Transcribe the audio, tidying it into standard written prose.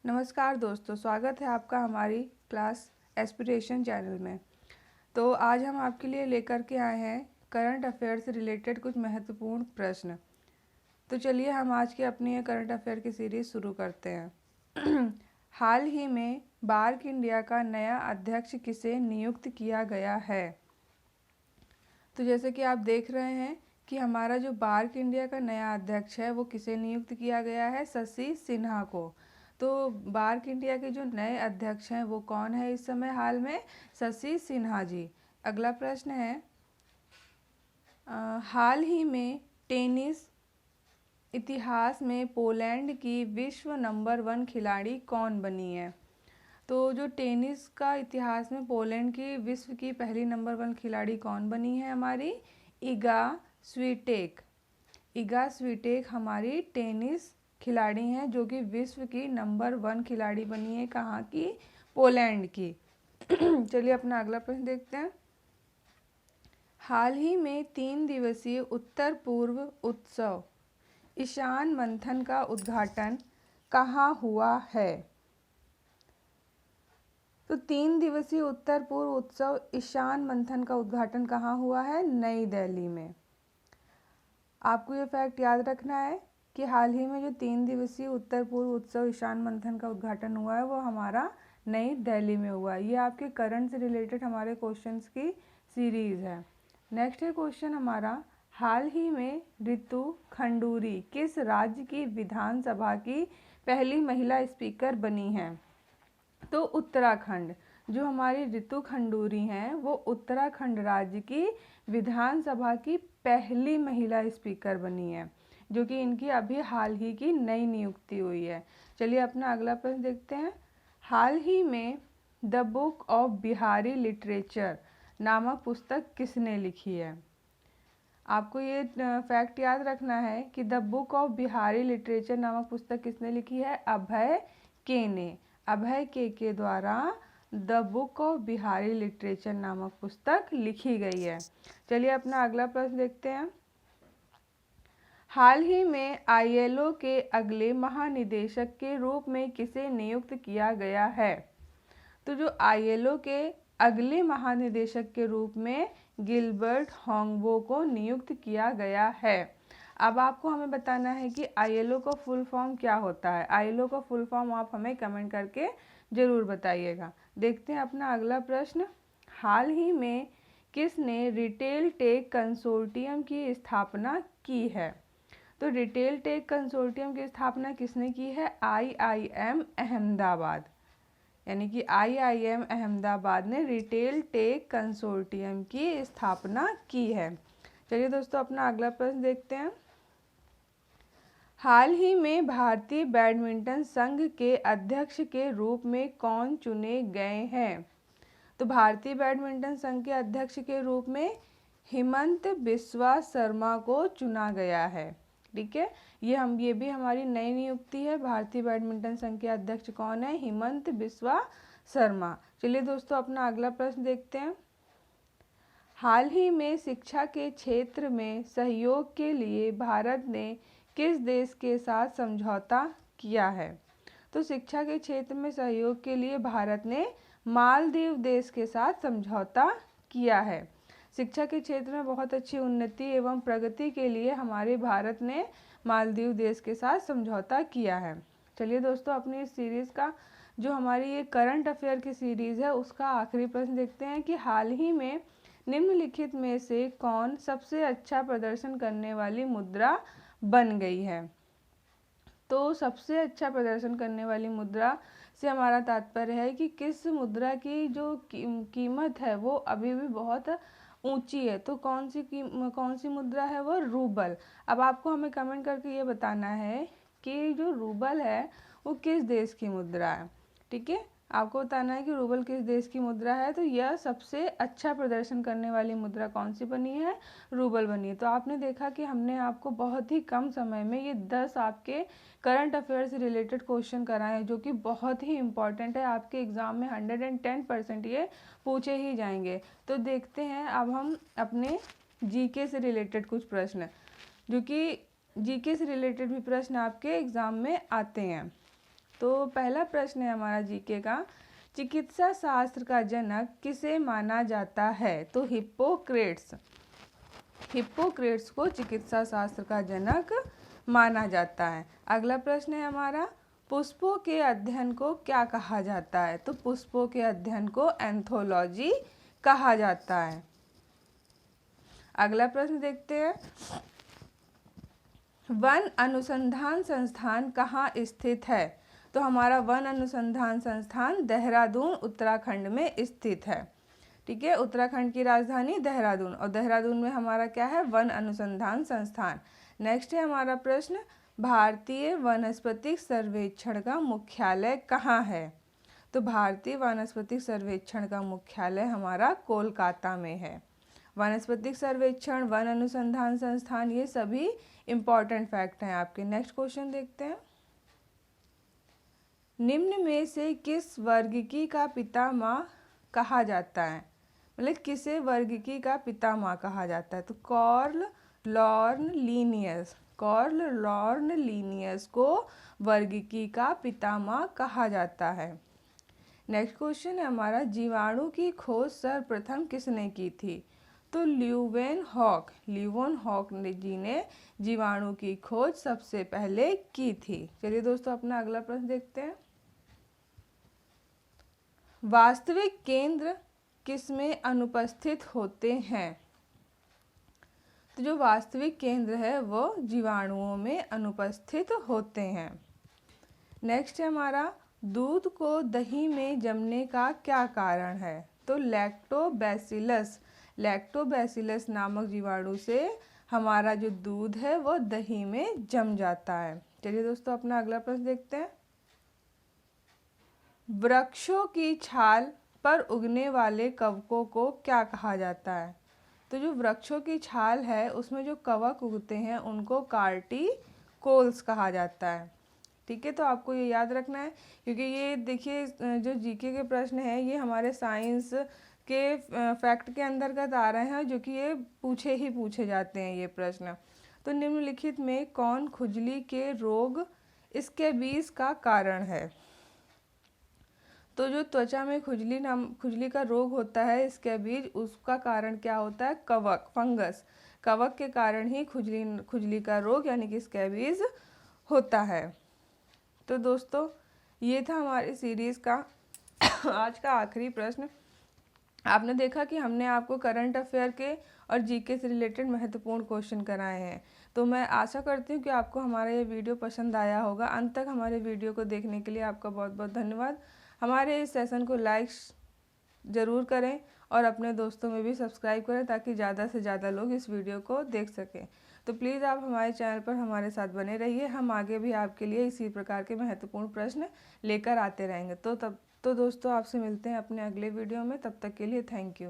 नमस्कार दोस्तों, स्वागत है आपका हमारी क्लास एस्पिरेशन चैनल में। तो आज हम आपके लिए लेकर के आए हैं करंट अफेयर से रिलेटेड कुछ महत्वपूर्ण प्रश्न। तो चलिए हम आज की अपनी ये करंट अफेयर की सीरीज़ शुरू करते हैं। हाल ही में बार्क इंडिया का नया अध्यक्ष किसे नियुक्त किया गया है? तो जैसे कि आप देख रहे हैं कि हमारा जो बार्क इंडिया का नया अध्यक्ष है वो किसे नियुक्त किया गया है? शशि सिन्हा को। तो बार्क इंडिया के जो नए अध्यक्ष हैं वो कौन है इस समय हाल में? शशि सिन्हा जी। अगला प्रश्न है, हाल ही में टेनिस इतिहास में पोलैंड की विश्व नंबर 1 खिलाड़ी कौन बनी है? तो जो टेनिस का इतिहास में पोलैंड की विश्व की पहली नंबर 1 खिलाड़ी कौन बनी है? हमारी इगा स्वीटेक। इगा स्वीटेक हमारी टेनिस खिलाड़ी हैं जो कि विश्व की नंबर 1 खिलाड़ी बनी है। कहाँ की? पोलैंड की। चलिए अपना अगला प्रश्न देखते हैं। हाल ही में 3 दिवसीय उत्तर पूर्व उत्सव ईशान मंथन का उद्घाटन कहाँ हुआ है? तो 3 दिवसीय उत्तर पूर्व उत्सव ईशान मंथन का उद्घाटन कहाँ हुआ है? नई दिल्ली में। आपको ये फैक्ट याद रखना है कि हाल ही में जो 3 दिवसीय उत्तर पूर्व उत्सव ईशान मंथन का उद्घाटन हुआ है वो हमारा नई दिल्ली में हुआ है। ये आपके करंट से रिलेटेड हमारे क्वेश्चंस की सीरीज है। नेक्स्ट है क्वेश्चन हमारा, हाल ही में रितु खंडूरी किस राज्य की विधानसभा की पहली महिला स्पीकर बनी है? तो उत्तराखंड। जो हमारी रितु खंडूरी हैं वो उत्तराखंड राज्य की विधानसभा की पहली महिला स्पीकर बनी है, जो कि इनकी अभी हाल ही की नई नियुक्ति हुई है। चलिए अपना अगला प्रश्न देखते हैं। हाल ही में the book of Bihari literature नामक पुस्तक किसने लिखी है? आपको ये फैक्ट याद रखना है कि the book of Bihari literature नामक पुस्तक किसने लिखी है? अभय के ने। अभय के द्वारा the book of Bihari literature नामक पुस्तक लिखी गई है। चलिए अपना अगला प्रश्न देखते हैं। हाल ही में ILO के अगले महानिदेशक के रूप में किसे नियुक्त किया गया है? तो जो ILO के अगले महानिदेशक के रूप में गिलबर्ट होंगबो को नियुक्त किया गया है। अब आपको हमें बताना है कि ILO का फुल फॉर्म क्या होता है। ILO का फुल फॉर्म आप हमें कमेंट करके ज़रूर बताइएगा। देखते हैं अपना अगला प्रश्न। हाल ही में किसने रिटेल टेक कंसोर्टियम की स्थापना की है? तो रिटेल टेक कंसोर्टियम की स्थापना किसने की है? IIM अहमदाबाद। यानी कि IIM अहमदाबाद ने रिटेल टेक कंसोर्टियम की स्थापना की है। चलिए दोस्तों अपना अगला प्रश्न देखते हैं। हाल ही में भारतीय बैडमिंटन संघ के अध्यक्ष के रूप में कौन चुने गए हैं? तो भारतीय बैडमिंटन संघ के अध्यक्ष के रूप में हिमंत बिस्वा शर्मा को चुना गया है। ठीक है, ये भी हमारी नई नियुक्ति है। भारतीय बैडमिंटन संघ के अध्यक्ष कौन है? हिमंत बिस्वा शर्मा। चलिए दोस्तों अपना अगला प्रश्न देखते हैं। हाल ही में शिक्षा के क्षेत्र में सहयोग के लिए भारत ने किस देश के साथ समझौता किया है? तो शिक्षा के क्षेत्र में सहयोग के लिए भारत ने मालदीव देश के साथ समझौता किया है। शिक्षा के क्षेत्र में बहुत अच्छी उन्नति एवं प्रगति के लिए हमारे भारत ने मालदीव देश के साथ समझौता किया है। चलिए दोस्तों अपनी इस सीरीज़ का जो हमारी ये करंट अफेयर की सीरीज़ है उसका आखिरी प्रश्न देखते हैं कि हाल ही में निम्नलिखित में से कौन सबसे अच्छा प्रदर्शन करने वाली मुद्रा बन गई है? तो सबसे अच्छा प्रदर्शन करने वाली मुद्रा से हमारा तात्पर्य है कि किस मुद्रा की जो कीमत है वो अभी भी बहुत ऊंची है। तो कौन सी मुद्रा है? वो रूबल। अब आपको हमें कमेंट करके ये बताना है कि जो रूबल है वो किस देश की मुद्रा है। ठीक है, आपको बताना है कि रूबल किस देश की मुद्रा है। तो यह सबसे अच्छा प्रदर्शन करने वाली मुद्रा कौन सी बनी है? रूबल बनी है। तो आपने देखा कि हमने आपको बहुत ही कम समय में ये 10 आपके करंट अफेयर से रिलेटेड क्वेश्चन कराए हैं जो कि बहुत ही इंपॉर्टेंट है। आपके एग्जाम में 110% ये पूछे ही जाएंगे। तो देखते हैं अब हम अपने जीके से रिलेटेड कुछ प्रश्न, जो कि जीके से रिलेटेड भी प्रश्न आपके एग्जाम में आते हैं। तो पहला प्रश्न है हमारा जीके का, चिकित्सा शास्त्र का जनक किसे माना जाता है? तो हिप्पोक्रेट्स को चिकित्सा शास्त्र का जनक माना जाता है। अगला प्रश्न है हमारा, पुष्पों के अध्ययन को क्या कहा जाता है? तो पुष्पों के अध्ययन को एंथोलॉजी कहा जाता है। अगला प्रश्न देखते हैं, वन अनुसंधान संस्थान कहाँ स्थित है? तो हमारा वन अनुसंधान संस्थान देहरादून उत्तराखंड में स्थित है। ठीक है, उत्तराखंड की राजधानी देहरादून, और देहरादून में हमारा क्या है? वन अनुसंधान संस्थान। नेक्स्ट है हमारा प्रश्न, भारतीय वनस्पतिक सर्वेक्षण का मुख्यालय कहाँ है? तो भारतीय वनस्पतिक सर्वेक्षण का मुख्यालय हमारा कोलकाता में है। वनस्पतिक सर्वेक्षण, वन अनुसंधान संस्थान, ये सभी इंपॉर्टेंट फैक्ट हैं आपके। नेक्स्ट क्वेश्चन देखते हैं, निम्न में से किस वर्गीकी का पितामह कहा जाता है? मतलब किसे वर्गीकी का पितामह कहा जाता है? तो कार्ल लॉर्न लीनियस को वर्गीकी का पितामह कहा जाता है। नेक्स्ट क्वेश्चन है हमारा, जीवाणु की खोज सर्वप्रथम किसने की थी? तो ल्यूवेनहॉक जी ने जीवाणु की खोज सबसे पहले की थी। चलिए दोस्तों अपना अगला प्रश्न देखते हैं, वास्तविक केंद्र किसमें अनुपस्थित होते हैं? तो जो वास्तविक केंद्र है वो जीवाणुओं में अनुपस्थित होते हैं। नेक्स्ट है हमारा, दूध को दही में जमने का क्या कारण है? तो लैक्टोबैसिलस नामक जीवाणु से हमारा जो दूध है वो दही में जम जाता है। चलिए दोस्तों अपना अगला प्रश्न देखते हैं, वृक्षों की छाल पर उगने वाले कवकों को क्या कहा जाता है? तो जो वृक्षों की छाल है उसमें जो कवक उगते हैं उनको कार्टिकोल्स कहा जाता है। ठीक है, तो आपको ये याद रखना है, क्योंकि ये देखिए जो जीके के प्रश्न हैं ये हमारे साइंस के फैक्ट के अंतर्गत आ रहे हैं, जो कि ये पूछे जाते हैं ये प्रश्न। तो निम्नलिखित में कौन खुजली के रोग स्कैबीज का कारण है? तो जो त्वचा में खुजली का रोग होता है स्कैबीज, उसका कारण क्या होता है? फंगस। कवक के कारण ही खुजली का रोग यानी कि स्कैबीज होता है। तो दोस्तों ये था हमारी सीरीज़ का आज का आखिरी प्रश्न। आपने देखा कि हमने आपको करंट अफेयर के और जीके से रिलेटेड महत्वपूर्ण क्वेश्चन कराए हैं। तो मैं आशा करती हूँ कि आपको हमारा ये वीडियो पसंद आया होगा। अंत तक हमारे वीडियो को देखने के लिए आपका बहुत बहुत धन्यवाद। हमारे इस सेशन को लाइक ज़रूर करें और अपने दोस्तों में भी सब्सक्राइब करें ताकि ज़्यादा से ज़्यादा लोग इस वीडियो को देख सकें। तो प्लीज़ आप हमारे चैनल पर हमारे साथ बने रहिए, हम आगे भी आपके लिए इसी प्रकार के महत्वपूर्ण प्रश्न लेकर आते रहेंगे। तो दोस्तों आपसे मिलते हैं अपने अगले वीडियो में, तब तक के लिए थैंक यू।